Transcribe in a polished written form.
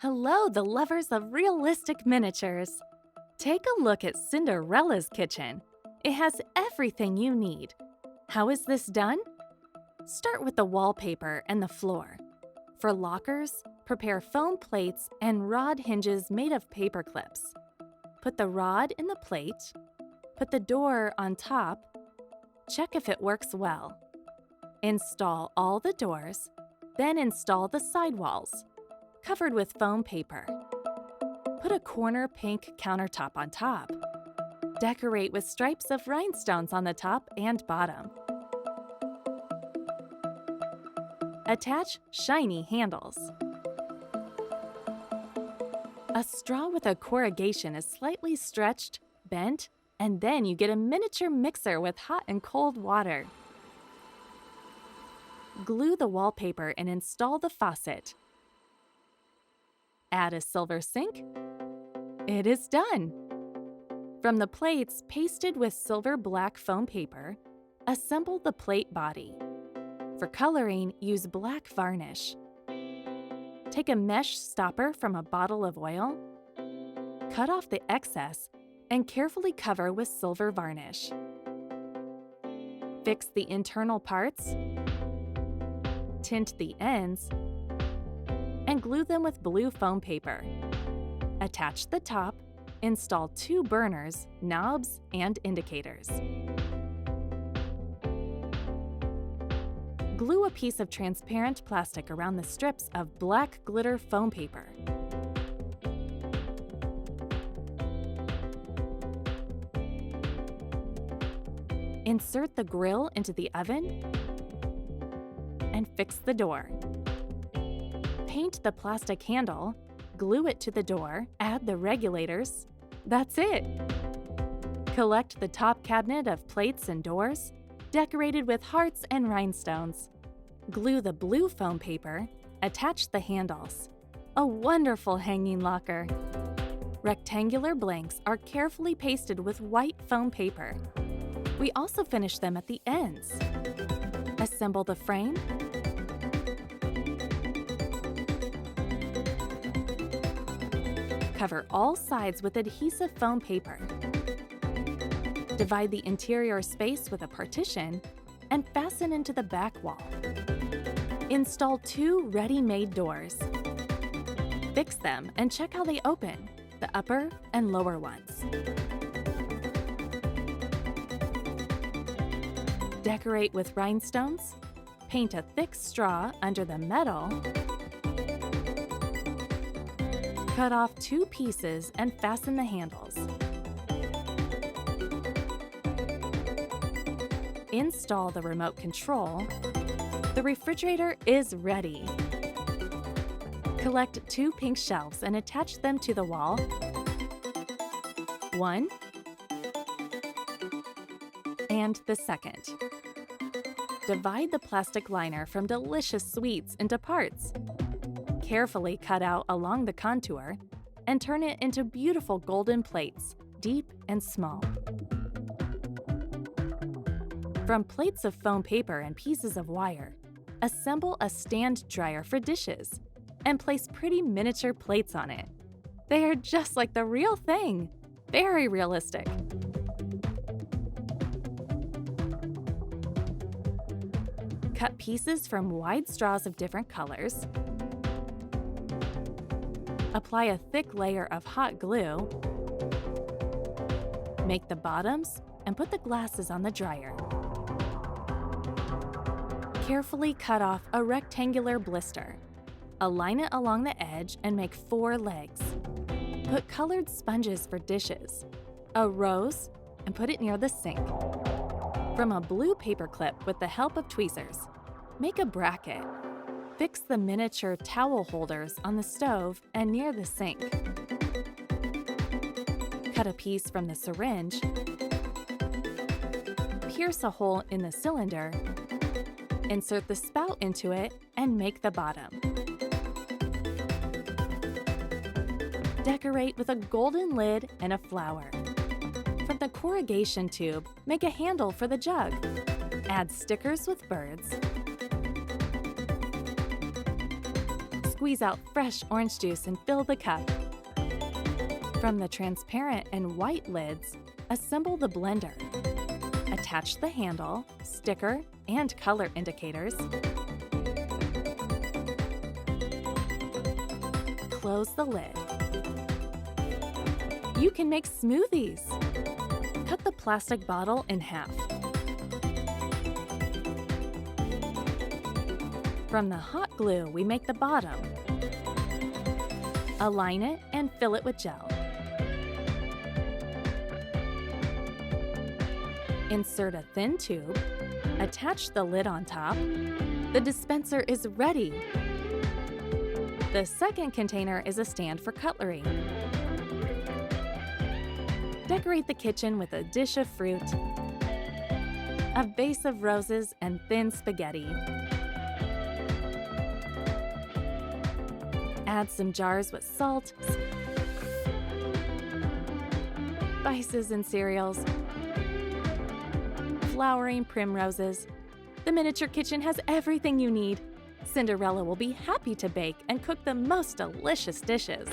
Hello, the lovers of realistic miniatures. Take a look at Cinderella's kitchen. It has everything you need. How is this done? Start with the wallpaper and the floor. For lockers, prepare foam plates and rod hinges made of paper clips. Put the rod in the plate. Put the door on top. Check if it works well. Install all the doors, then install the sidewalls, covered with foam paper. Put a corner pink countertop on top. Decorate with stripes of rhinestones on the top and bottom. Attach shiny handles. A straw with a corrugation is slightly stretched, bent, and then you get a miniature mixer with hot and cold water. Glue the wallpaper and install the faucet. Add a silver sink. It is done! From the plates pasted with silver black foam paper, assemble the plate body. For coloring, use black varnish. Take a mesh stopper from a bottle of oil, cut off the excess, and carefully cover with silver varnish. Fix the internal parts, tint the ends, and glue them with blue foam paper. Attach the top, install 2 burners, knobs, and indicators. Glue a piece of transparent plastic around the strips of black glitter foam paper. Insert the grill into the oven and fix the door. Paint the plastic handle, glue it to the door, add the regulators. That's it! Collect the top cabinet of plates and doors, decorated with hearts and rhinestones. Glue the blue foam paper, attach the handles. A wonderful hanging locker. Rectangular blanks are carefully pasted with white foam paper. We also finish them at the ends. Assemble the frame. Cover all sides with adhesive foam paper. Divide the interior space with a partition and fasten into the back wall. Install 2 ready-made doors. Fix them and check how they open, the upper and lower ones. Decorate with rhinestones. Paint a thick straw under the metal. Cut off 2 pieces and fasten the handles. Install the remote control. The refrigerator is ready. Collect 2 pink shelves and attach them to the wall. 1 and the second. Divide the plastic liner from delicious sweets into parts. Carefully cut out along the contour and turn it into beautiful golden plates, deep and small. From plates of foam paper and pieces of wire, assemble a stand dryer for dishes and place pretty miniature plates on it. They are just like the real thing, very realistic. Cut pieces from wide straws of different colors. Apply a thick layer of hot glue. Make the bottoms and put the glasses on the dryer. Carefully cut off a rectangular blister. Align it along the edge and make 4 legs. Put colored sponges for dishes, a rose, and put it near the sink. From a blue paper clip with the help of tweezers, make a bracket. Fix the miniature towel holders on the stove and near the sink. Cut a piece from the syringe. Pierce a hole in the cylinder. Insert the spout into it and make the bottom. Decorate with a golden lid and a flower. From the corrugation tube, make a handle for the jug. Add stickers with birds. Squeeze out fresh orange juice and fill the cup. From the transparent and white lids, assemble the blender. Attach the handle, sticker, and color indicators. Close the lid. You can make smoothies. Cut the plastic bottle in half. From the hot glue, we make the bottom. Align it and fill it with gel. Insert a thin tube. Attach the lid on top. The dispenser is ready. The second container is a stand for cutlery. Decorate the kitchen with a dish of fruit, a vase of roses, and thin spaghetti. Add some jars with salt, spices and cereals, flowering primroses. The miniature kitchen has everything you need. Cinderella will be happy to bake and cook the most delicious dishes.